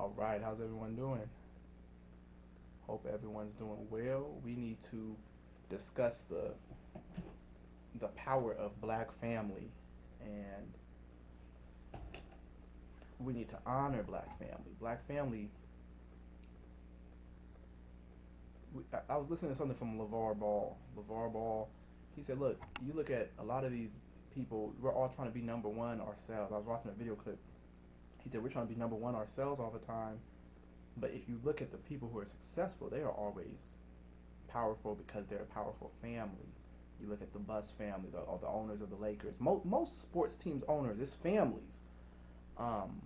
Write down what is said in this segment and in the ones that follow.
All right, how's everyone doing? Hope everyone's doing well. We need to discuss the power of black family, and we need to honor black family. Black family. I was listening to something from LeVar Ball. LeVar Ball, he said, "Look, you look at a lot of these people. We're all trying to be number one ourselves." I was watching a video clip. He said, "We're trying to be number one ourselves all the time, but if you look at the people who are successful, they are always powerful because they're a powerful family. You look at the Bus family, the owners of the Lakers. Most sports teams owners, it's families. Um,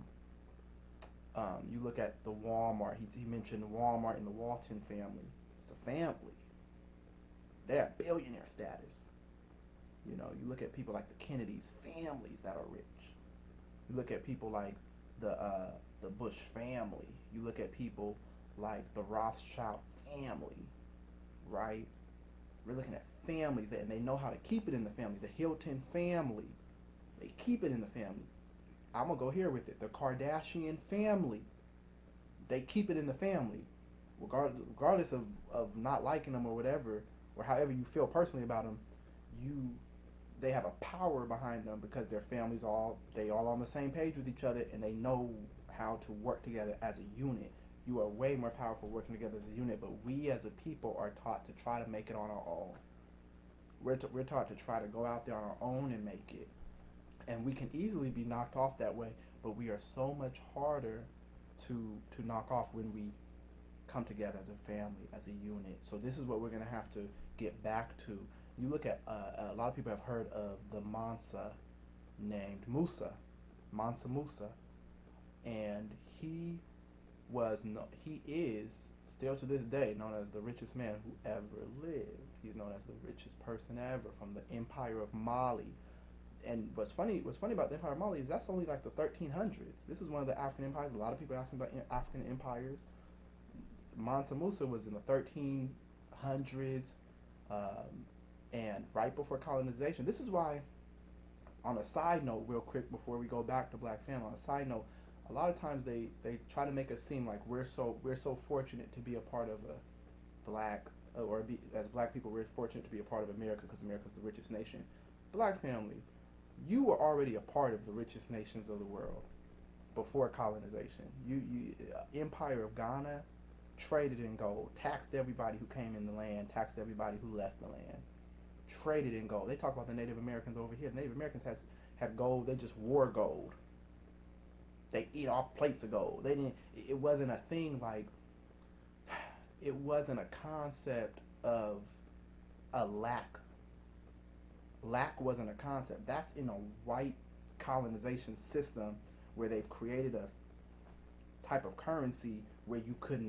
you look at the Walmart. He mentioned Walmart and the Walton family. It's a family. They're at billionaire status. You know, you look at people like the Kennedys, families that are rich. You look at people like the Bush family. You look at people like the Rothschild family, right? We're looking at families and they know how to keep it in the family. The Hilton family, they keep it in the family. I'm gonna go here with it. The Kardashian family, they keep it in the family, regardless of not liking them or whatever, or however you feel personally about them. You, they have a power behind them because their families all on the same page with each other and they know how to work together as a unit. You are way more powerful working together as a unit, but we as a people are taught to try to make it on our own. We're taught to try to go out there on our own and make it. And we can easily be knocked off that way, but we are so much harder to knock off when we come together as a family, as a unit. So this is what we're going to have to get back to. You look at, a lot of people have heard of the Mansa named Musa, Mansa Musa, and he is still to this day known as the richest man who ever lived. He's known as the richest person ever from the Empire of Mali. And what's funny about the Empire of Mali is that's only like the 1300s. This is one of the African empires. A lot of people ask me about African empires. Mansa Musa was in the 1300s, and right before colonization. This is why, on a side note, real quick before we go back to black family, on a side note, a lot of times they try to make us seem like we're so fortunate to be a part of a black as black people we're fortunate to be a part of America because America's the richest nation. Black family, you were already a part of the richest nations of the world before colonization. Empire of Ghana traded in gold, taxed everybody who came in the land, taxed everybody who left the land, traded in gold. They talk about the Native Americans over here. The Native Americans had gold. They just wore gold. They eat off plates of gold. They didn't. It wasn't a thing like. It wasn't a concept of a lack. Lack wasn't a concept. That's in a white colonization system where they've created a type of currency where you could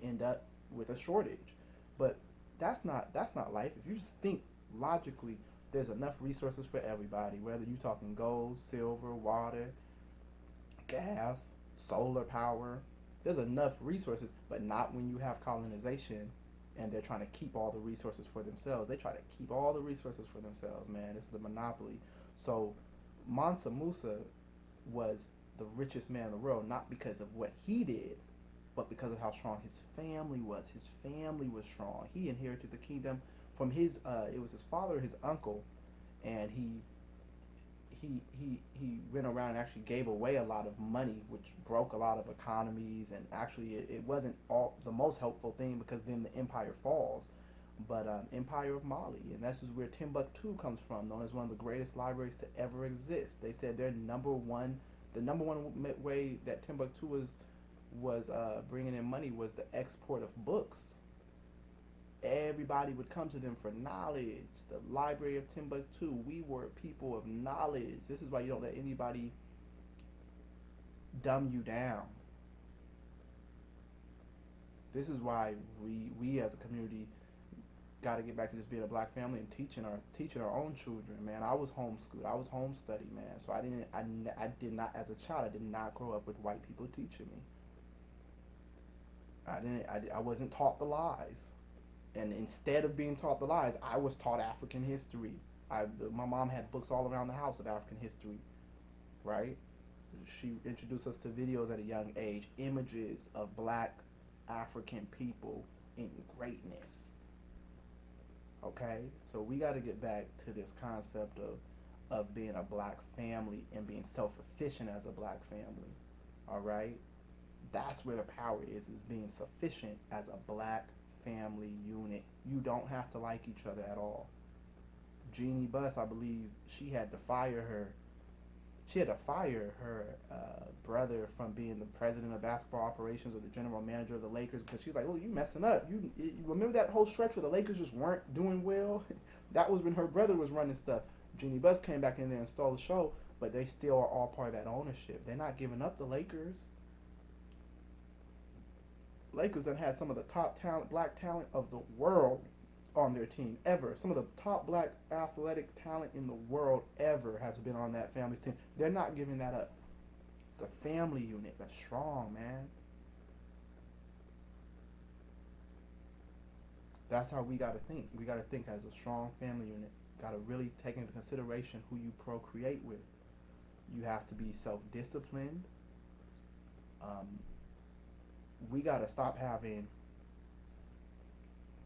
end up with a shortage. But that's not life. If you just think logically, there's enough resources for everybody, whether you're talking gold, silver, water, gas, solar power. There's enough resources, but not when you have colonization and they're trying to keep all the resources for themselves. They try to keep all the resources for themselves, man. This is a monopoly. So Mansa Musa was the richest man in the world, not because of what he did, but because of how strong his family was. His family was strong. He inherited the kingdom from it was his father, his uncle, and he went around and actually gave away a lot of money, which broke a lot of economies, and actually it wasn't all the most helpful thing because then the empire falls. But Empire of Mali, and this is where Timbuktu comes from, known as one of the greatest libraries to ever exist. They said the number one way that Timbuktu was bringing in money was the export of books. Everybody would come to them for knowledge. The Library of Timbuktu. We were people of knowledge. This is why you don't let anybody dumb you down. This is why we as a community got to get back to just being a black family and teaching our own children. Man, I was homeschooled. I was home studied, man. So I did not, as a child, I did not grow up with white people teaching me. I wasn't taught the lies. And instead of being taught the lies, I was taught African history. My mom had books all around the house of African history, right? She introduced us to videos at a young age, images of black African people in greatness. Okay, so we got to get back to this concept of being a black family and being self-sufficient as a black family. All right, that's where the power is being sufficient as a black family unit. You don't have to like each other at all. Jeannie Buss, I believe, she had to fire her brother from being the president of basketball operations or the general manager of the Lakers because she was like, "Oh, you messing up. You remember that whole stretch where the Lakers just weren't doing well? That was when her brother was running stuff." Jeannie Buss came back in there and stole the show, but they still are all part of that ownership. They're not giving up the Lakers. Lakers have had some of the top talent, black talent of the world on their team ever. Some of the top black athletic talent in the world ever has been on that family's team. They're not giving that up. It's a family unit that's strong, man. That's how we got to think. We got to think as a strong family unit. Got to really take into consideration who you procreate with. You have to be self-disciplined. We got to stop having,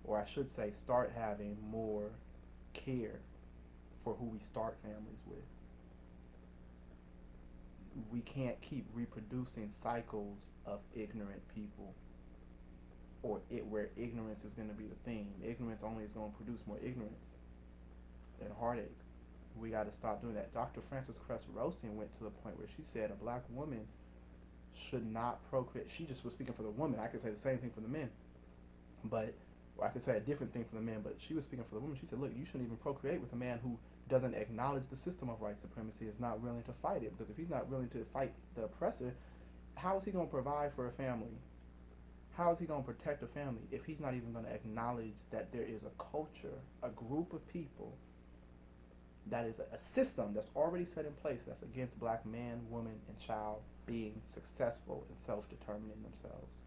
or I should say, start having more care for who we start families with. We can't keep reproducing cycles of ignorant people, or where ignorance is going to be the theme. Ignorance only is going to produce more ignorance and heartache. We got to stop doing that. Dr. Frances Cress Rosin went to the point where she said a black woman should not procreate. She just was speaking for the woman. I could say the same thing for the men, but I could say a different thing for the men, but she was speaking for the woman. She said, look, you shouldn't even procreate with a man who doesn't acknowledge the system of white supremacy, is not willing to fight it. Because if he's not willing to fight the oppressor, how is he going to provide for a family? How is he going to protect a family if he's not even going to acknowledge that there is a culture, a group of people, that is a system that's already set in place that's against black man, woman, and child being successful and self-determining themselves?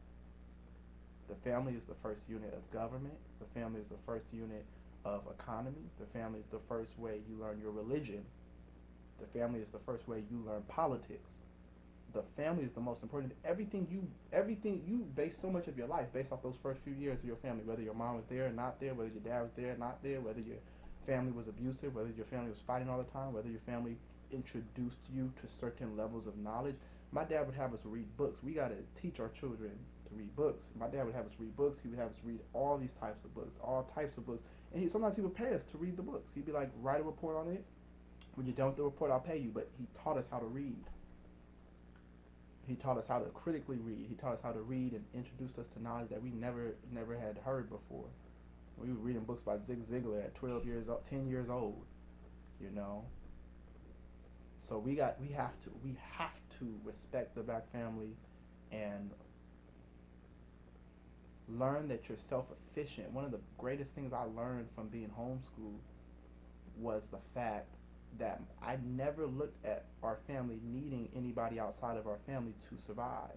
The family is the first unit of government. The family is the first unit of economy. The family is the first way you learn your religion. The family is the first way you learn politics. The family is the most important. Everything you base so much of your life based off those first few years of your family, whether your mom was there or not there, whether your dad was there or not there, whether your family was abusive, whether your family was fighting all the time, whether your family introduced you to certain levels of knowledge. My dad would have us read books. We got to teach our children to read books. My dad would have us read books. He would have us read all these types of books, all types of books. And sometimes he would pay us to read the books. He'd be like, write a report on it. When you're done with the report, I'll pay you. But he taught us how to read. He taught us how to critically read. He taught us how to read and introduced us to knowledge that we never had heard before. We were reading books by Zig Ziglar at 12 years old, 10 years old, you know. So we have to respect the black family and learn that you're self-efficient. One of the greatest things I learned from being homeschooled was the fact that I never looked at our family needing anybody outside of our family to survive.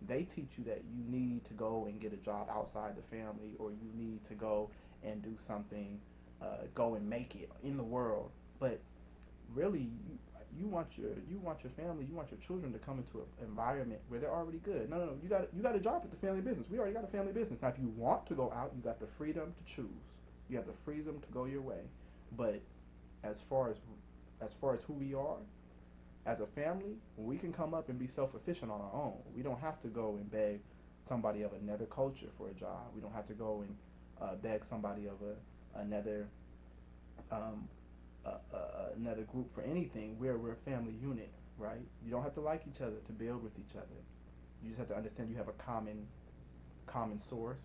They teach you that you need to go and get a job outside the family, or you need to go and do something, go and make it in the world. But really, you want your family, you want your children to come into an environment where they're already good. No, you got a job at the family business. We already got a family business. Now, if you want to go out, you got the freedom to choose. You have the freedom to go your way. But as far as who we are as a family, we can come up and be self-efficient on our own. We don't have to go and beg somebody of another culture for a job. We don't have to go and beg somebody of another group for anything. We're a family unit, right? You don't have to like each other to build with each other. You just have to understand you have a common source,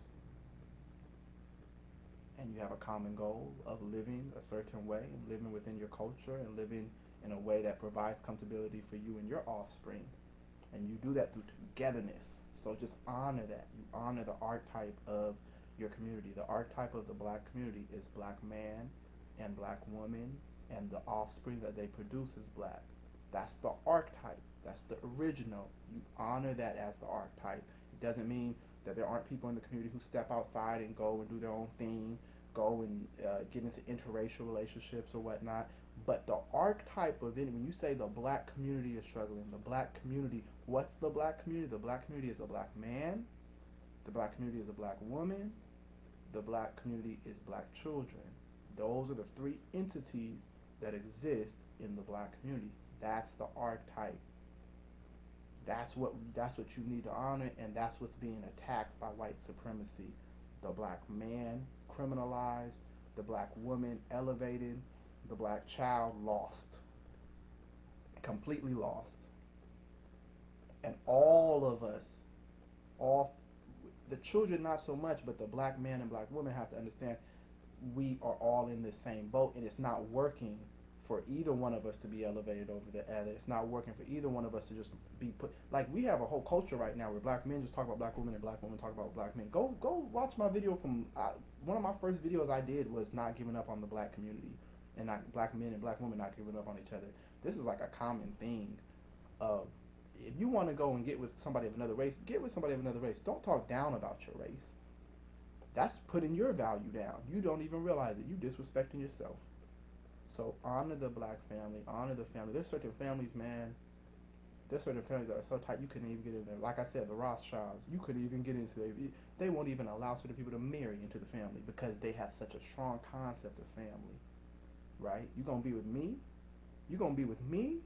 and you have a common goal of living a certain way and living within your culture and living in a way that provides comfortability for you and your offspring. And you do that through togetherness. So just honor that. You honor the archetype of your community. The archetype of the black community is black man and black woman, and the offspring that they produce is black. That's the archetype. That's the original. You honor that as the archetype. It doesn't mean that there aren't people in the community who step outside and go and do their own thing, go and get into interracial relationships or whatnot. But the archetype of it, when you say the black community is struggling, the black community, what's the black community? The black community is a black man, the black community is a black woman, the black community is black children. Those are the three entities that exist in the black community. That's the archetype. That's what you need to honor, and that's what's being attacked by white supremacy. The black man criminalized, the black woman elevated, the black child lost. Completely lost. And all of us, the children not so much, but the black man and black woman have to understand we are all in the same boat, and it's not working for either one of us to be elevated over the other. It's not working for either one of us to just be put, like, we have a whole culture right now where black men just talk about black women and black women talk about black men. Go watch my video from, one of my first videos I did was not giving up on the black community, and not black men and black women not giving up on each other. This is like a common thing of, if you want to go and get with somebody of another race, get with somebody of another race. Don't talk down about your race. That's putting your value down. You don't even realize it. You disrespecting yourself. So honor the black family, honor the family. There's certain families, man, there's certain families that are so tight you couldn't even get in there. Like I said, the Rothschilds, you couldn't even get into there. They won't even allow certain people to marry into the family because they have such a strong concept of family, right? You gonna be with me? You gonna be with me?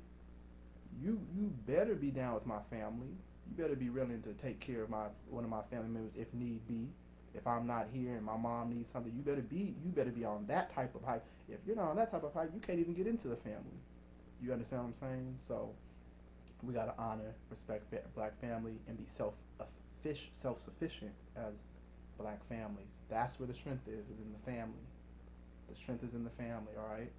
You better be down with my family. You better be willing to take care of one of my family members if need be. If I'm not here and my mom needs something, you better be on that type of hype. If you're not on that type of hype, you can't even get into the family. You understand what I'm saying? So we gotta honor, respect black family, and be self-sufficient as black families. That's where the strength is in the family. The strength is in the family, all right?